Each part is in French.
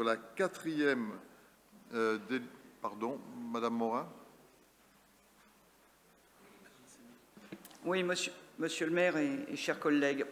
La quatrième, pardon, Madame Morin. Oui, monsieur le maire et chers collègues.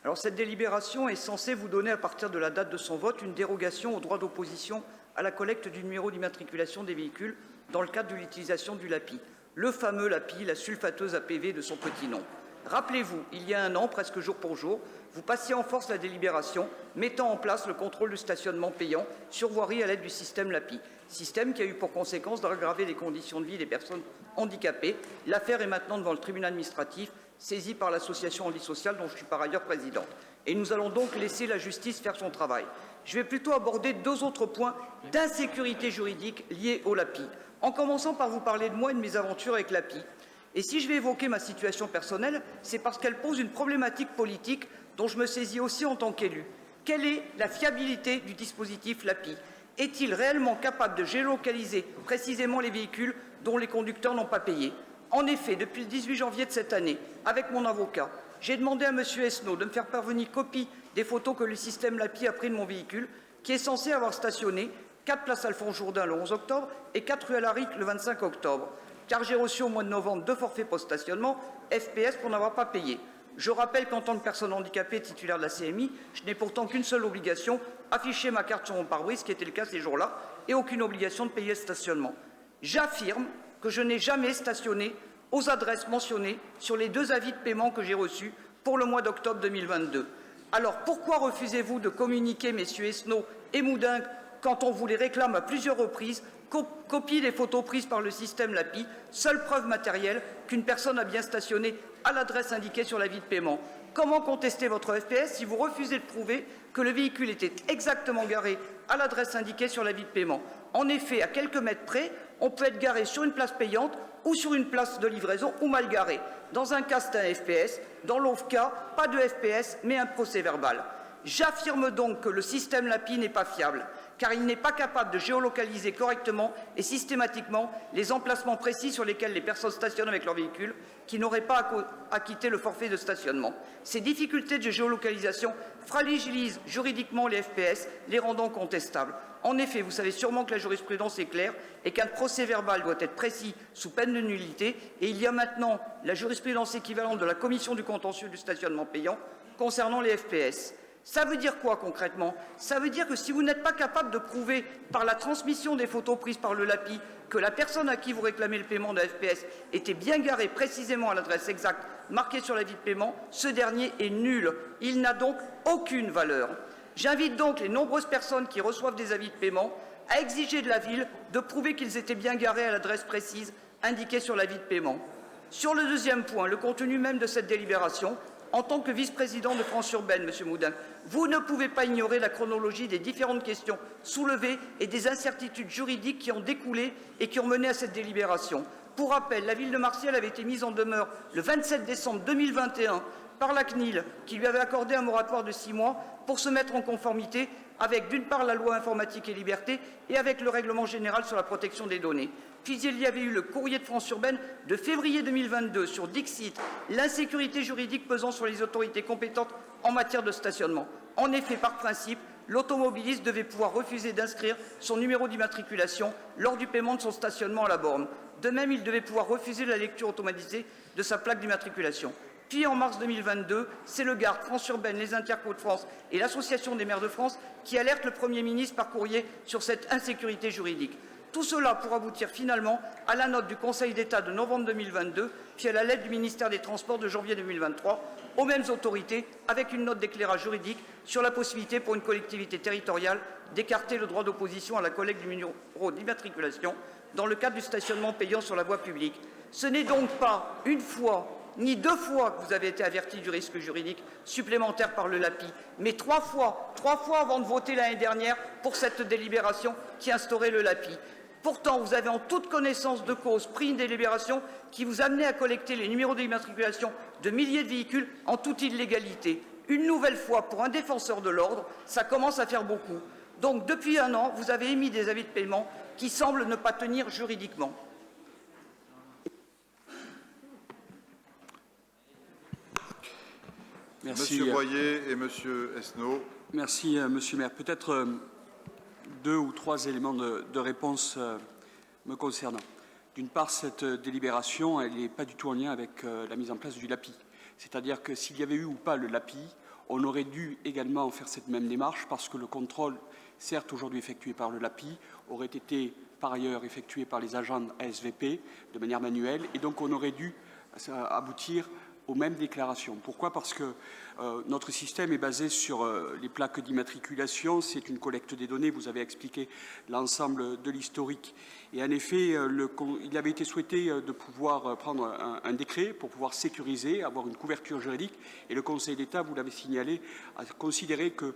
Alors, cette délibération est censée vous donner, à partir de la date de son vote, une dérogation au droit d'opposition à la collecte du numéro d'immatriculation des véhicules dans le cadre de l'utilisation du LAPI, le fameux LAPI, la sulfateuse APV de son petit nom. Rappelez-vous, il y a un an, presque jour pour jour, vous passiez en force la délibération, mettant en place le contrôle du stationnement payant sur voirie à l'aide du système LAPI, système qui a eu pour conséquence d'aggraver les conditions de vie des personnes handicapées. L'affaire est maintenant devant le tribunal administratif, saisie par l'association Handisocial, dont je suis par ailleurs présidente. Et nous allons donc laisser la justice faire son travail. Je vais plutôt aborder deux autres points d'insécurité juridique liés au LAPI, en commençant par vous parler de moi et de mes aventures avec l'API. Et si je vais évoquer ma situation personnelle, c'est parce qu'elle pose une problématique politique dont je me saisis aussi en tant qu'élu. Quelle est la fiabilité du dispositif LAPI? Est-il réellement capable de géolocaliser précisément les véhicules dont les conducteurs n'ont pas payé? En effet, depuis le 18 janvier de cette année, avec mon avocat, j'ai demandé à M. Esnault de me faire parvenir copie des photos que le système LAPI a prises de mon véhicule, qui est censé avoir stationné 4 place Alphonse Jourdain le 11 octobre et 4 rue Alaric le 25 octobre. Car j'ai reçu au mois de novembre 2 forfaits post-stationnement, FPS, pour n'avoir pas payé. Je rappelle qu'en tant que personne handicapée titulaire de la CMI, je n'ai pourtant qu'une seule obligation, afficher ma carte sur mon pare-brise, ce qui était le cas ces jours-là, et aucune obligation de payer le stationnement. J'affirme que je n'ai jamais stationné aux adresses mentionnées sur les 2 avis de paiement que j'ai reçus pour le mois d'octobre 2022. Alors pourquoi refusez-vous de communiquer, messieurs Esnault et Moudingue, quand on vous les réclame à plusieurs reprises, copie des photos prises par le système LAPI, seule preuve matérielle qu'une personne a bien stationné à l'adresse indiquée sur l'avis de paiement? Comment contester votre FPS si vous refusez de prouver que le véhicule était exactement garé à l'adresse indiquée sur l'avis de paiement? En effet, à quelques mètres près, on peut être garé sur une place payante ou sur une place de livraison ou mal garé. Dans un cas, c'est un FPS. Dans l'autre cas, pas de FPS, mais un procès-verbal. J'affirme donc que le système LAPI n'est pas fiable, car il n'est pas capable de géolocaliser correctement et systématiquement les emplacements précis sur lesquels les personnes stationnent avec leur véhicule qui n'auraient pas acquitté le forfait de stationnement. Ces difficultés de géolocalisation fragilisent juridiquement les FPS, les rendant contestables. En effet, vous savez sûrement que la jurisprudence est claire et qu'un procès-verbal doit être précis sous peine de nullité, et il y a maintenant la jurisprudence équivalente de la Commission du contentieux du stationnement payant concernant les FPS. Ça veut dire quoi concrètement? Ça veut dire que si vous n'êtes pas capable de prouver par la transmission des photos prises par le LAPI que la personne à qui vous réclamez le paiement de FPS était bien garée précisément à l'adresse exacte marquée sur l'avis de paiement, ce dernier est nul. Il n'a donc aucune valeur. J'invite donc les nombreuses personnes qui reçoivent des avis de paiement à exiger de la ville de prouver qu'ils étaient bien garés à l'adresse précise indiquée sur l'avis de paiement. Sur le deuxième point, le contenu même de cette délibération, en tant que vice-président de France Urbaine, M. Moudin, vous ne pouvez pas ignorer la chronologie des différentes questions soulevées et des incertitudes juridiques qui ont découlé et qui ont mené à cette délibération. Pour rappel, la ville de Marseille avait été mise en demeure le 27 décembre 2021 par la CNIL, qui lui avait accordé un moratoire de 6 mois pour se mettre en conformité avec, d'une part, la loi informatique et liberté et avec le règlement général sur la protection des données. Puis il y avait eu le courrier de France Urbaine de février 2022 sur Dixit, l'insécurité juridique pesant sur les autorités compétentes en matière de stationnement. En effet, par principe, l'automobiliste devait pouvoir refuser d'inscrire son numéro d'immatriculation lors du paiement de son stationnement à la borne. De même, il devait pouvoir refuser la lecture automatisée de sa plaque d'immatriculation. Puis, en mars 2022, c'est le GARD, France Urbaine, les Interco de France et l'Association des maires de France qui alertent le Premier ministre par courrier sur cette insécurité juridique. Tout cela pour aboutir finalement à la note du Conseil d'État de novembre 2022, puis à la lettre du ministère des Transports de janvier 2023, aux mêmes autorités, avec une note d'éclairage juridique sur la possibilité pour une collectivité territoriale d'écarter le droit d'opposition à la collecte du numéro d'immatriculation dans le cadre du stationnement payant sur la voie publique. Ce n'est donc pas une fois ni 2 fois que vous avez été averti du risque juridique supplémentaire par le LAPI, mais 3 fois avant de voter l'année dernière pour cette délibération qui instaurait le LAPI. Pourtant, vous avez en toute connaissance de cause pris une délibération qui vous amenait à collecter les numéros d'immatriculation de milliers de véhicules en toute illégalité. Une nouvelle fois, pour un défenseur de l'ordre, ça commence à faire beaucoup. Donc, depuis 1 an, vous avez émis des avis de paiement qui semblent ne pas tenir juridiquement. Merci. Monsieur Boyer et Monsieur Esnault. Merci, Monsieur le maire. Peut-être 2 ou 3 éléments de réponse me concernant. D'une part, cette délibération, elle n'est pas du tout en lien avec la mise en place du LAPI. C'est-à-dire que s'il y avait eu ou pas le LAPI, on aurait dû également faire cette même démarche parce que le contrôle, certes aujourd'hui effectué par le LAPI, aurait été par ailleurs effectué par les agents ASVP de manière manuelle et donc on aurait dû aboutir aux mêmes déclarations. Pourquoi? Parce que notre système est basé sur les plaques d'immatriculation, c'est une collecte des données, vous avez expliqué l'ensemble de l'historique. Et en effet, il avait été souhaité de pouvoir prendre un décret pour pouvoir sécuriser, avoir une couverture juridique, et le Conseil d'État, vous l'avez signalé, a considéré que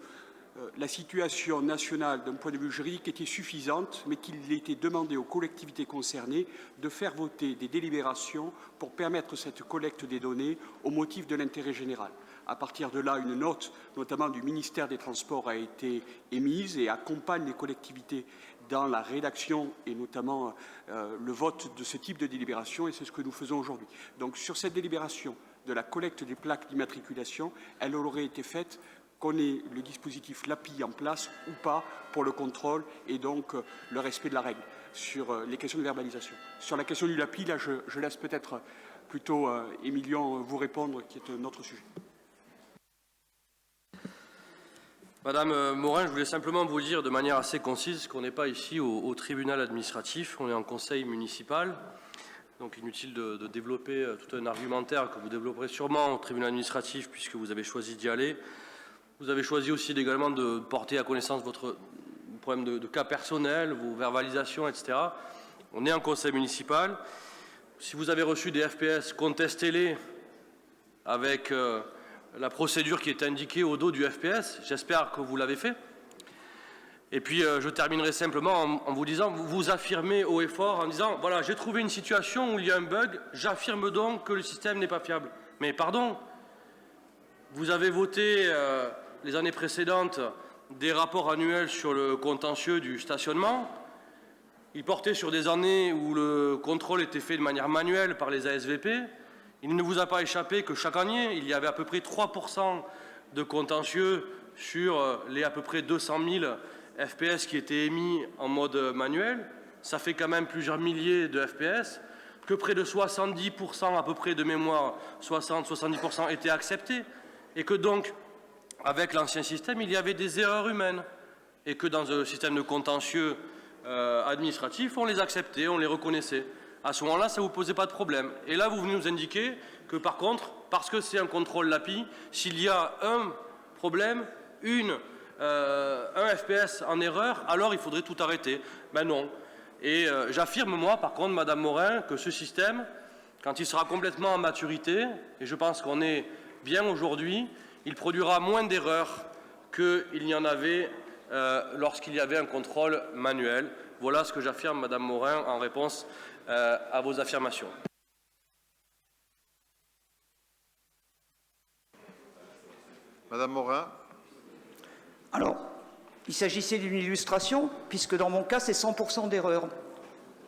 la situation nationale d'un point de vue juridique était suffisante, mais qu'il était demandé aux collectivités concernées de faire voter des délibérations pour permettre cette collecte des données au motif de l'intérêt général. À partir de là, une note, notamment du ministère des Transports, a été émise et accompagne les collectivités dans la rédaction et notamment le vote de ce type de délibération, et c'est ce que nous faisons aujourd'hui. Donc sur cette délibération de la collecte des plaques d'immatriculation, elle aurait été faite qu'on ait le dispositif LAPI en place ou pas pour le contrôle et donc le respect de la règle sur les questions de verbalisation. Sur la question du LAPI, là, je laisse peut-être plutôt Émilion vous répondre, qui est un autre sujet. Madame Morin, je voulais simplement vous dire de manière assez concise qu'on n'est pas ici au tribunal administratif, on est en conseil municipal. Donc inutile de développer tout un argumentaire que vous développerez sûrement au tribunal administratif puisque vous avez choisi d'y aller. Vous avez choisi aussi également de porter à connaissance votre problème de cas personnel, vos verbalisations, etc. On est en conseil municipal. Si vous avez reçu des FPS, contestez-les avec la procédure qui est indiquée au dos du FPS. J'espère que vous l'avez fait. Et puis, je terminerai simplement en vous disant, vous affirmez haut et fort en disant, voilà, j'ai trouvé une situation où il y a un bug, j'affirme donc que le système n'est pas fiable. Mais pardon, vous avez voté les années précédentes des rapports annuels sur le contentieux du stationnement. Ils portaient sur des années où le contrôle était fait de manière manuelle par les ASVP. Il ne vous a pas échappé que chaque année, il y avait à peu près 3% de contentieux sur les à peu près 200 000 FPS qui étaient émis en mode manuel. Ça fait quand même plusieurs milliers de FPS, que près de 70% à peu près de mémoire, 60-70% étaient acceptés, et que donc, avec l'ancien système, il y avait des erreurs humaines, et que dans un système de contentieux administratif, on les acceptait, on les reconnaissait. À ce moment-là, ça ne vous posait pas de problème. Et là, vous venez nous indiquer que, par contre, parce que c'est un contrôle LAPI, s'il y a un problème, un FPS en erreur, alors il faudrait tout arrêter. Ben non. Et j'affirme, moi, par contre, Madame Morin, que ce système, quand il sera complètement en maturité, et je pense qu'on est bien aujourd'hui, il produira moins d'erreurs qu'il n'y en avait lorsqu'il y avait un contrôle manuel. Voilà ce que j'affirme, Madame Morin, en réponse à vos affirmations. Madame Morin. Alors, il s'agissait d'une illustration, puisque dans mon cas, c'est 100% d'erreur.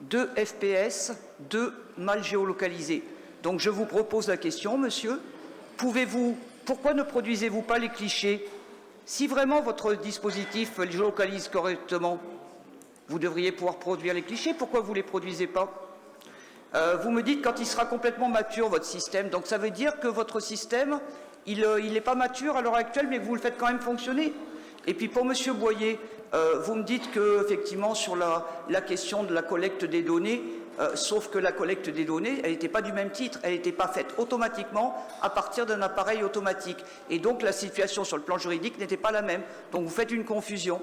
2 FPS, 2 mal géolocalisés. Donc je vous propose la question, monsieur, pourquoi ne produisez-vous pas les clichés? Si vraiment votre dispositif géolocalise correctement, vous devriez pouvoir produire les clichés, pourquoi vous ne les produisez pas? Vous me dites quand il sera complètement mature, votre système, donc ça veut dire que votre système, il n'est pas mature à l'heure actuelle, mais vous le faites quand même fonctionner. Et puis pour Monsieur Boyer, vous me dites que effectivement sur la question de la collecte des données, sauf que la collecte des données, elle n'était pas du même titre, elle n'était pas faite automatiquement à partir d'un appareil automatique. Et donc la situation sur le plan juridique n'était pas la même. Donc vous faites une confusion.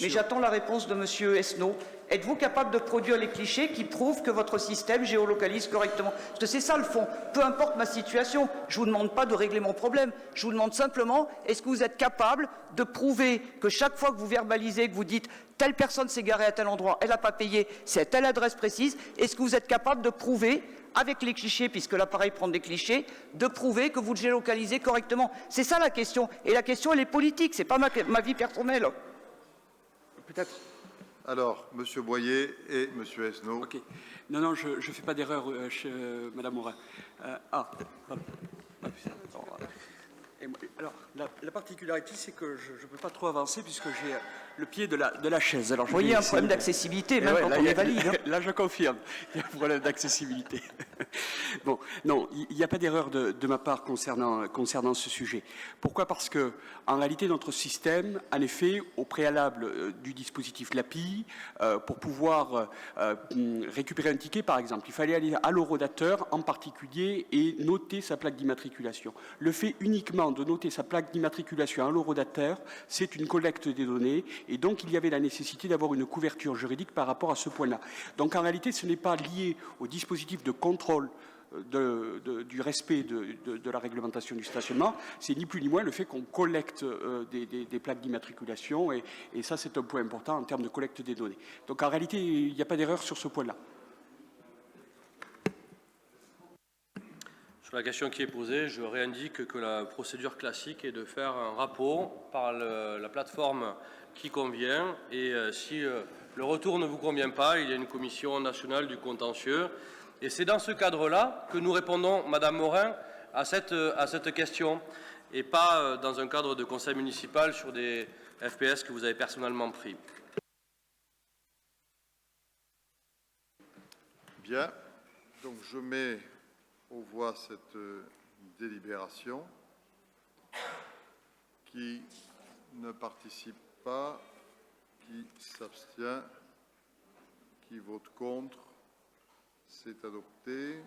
Mais j'attends la réponse de Monsieur Esnault. Êtes-vous capable de produire les clichés qui prouvent que votre système géolocalise correctement? Parce que c'est ça le fond. Peu importe ma situation, je ne vous demande pas de régler mon problème. Je vous demande simplement, est-ce que vous êtes capable de prouver que chaque fois que vous verbalisez, que vous dites telle personne s'est garée à tel endroit, elle n'a pas payé, c'est à telle adresse précise, est-ce que vous êtes capable de prouver, avec les clichés, puisque l'appareil prend des clichés, de prouver que vous le géolocalisez correctement? C'est ça la question. Et la question, elle est politique, ce n'est pas ma vie personnelle. Peut-être. Alors, Monsieur Boyer et Monsieur Esnault. Ok. Non, je ne fais pas d'erreur, Madame Morin. Alors, la particularité, c'est que je ne peux pas trop avancer puisque j'ai le pied de la chaise. Alors, Vous voyez un problème d'accessibilité, même quand on est valide. Hein. Là, je confirme, il y a un problème d'accessibilité. Bon, non, il n'y a pas d'erreur de ma part concernant ce sujet. Pourquoi? Parce que, en réalité, notre système, en effet, au préalable du dispositif LAPI, pour pouvoir récupérer un ticket, par exemple, il fallait aller à l'horodateur en particulier et noter sa plaque d'immatriculation. Le fait uniquement de noter sa plaque d'immatriculation à l'horodateur, c'est une collecte des données, et donc il y avait la nécessité d'avoir une couverture juridique par rapport à ce point-là. Donc en réalité, ce n'est pas lié au dispositif de contrôle du respect de la réglementation du stationnement, c'est ni plus ni moins le fait qu'on collecte des plaques d'immatriculation, et ça c'est un point important en termes de collecte des données. Donc en réalité, il n'y a pas d'erreur sur ce point-là. Sur la question qui est posée, je réindique que la procédure classique est de faire un rapport par la plateforme qui convient, et si le retour ne vous convient pas, il y a une commission nationale du contentieux. Et c'est dans ce cadre-là que nous répondons, Madame Morin, à cette question, et pas dans un cadre de conseil municipal sur des FPS que vous avez personnellement pris. Bien. Donc je mets aux voix cette délibération. Qui ne participe pas, qui s'abstient, qui vote contre, c'est adopté.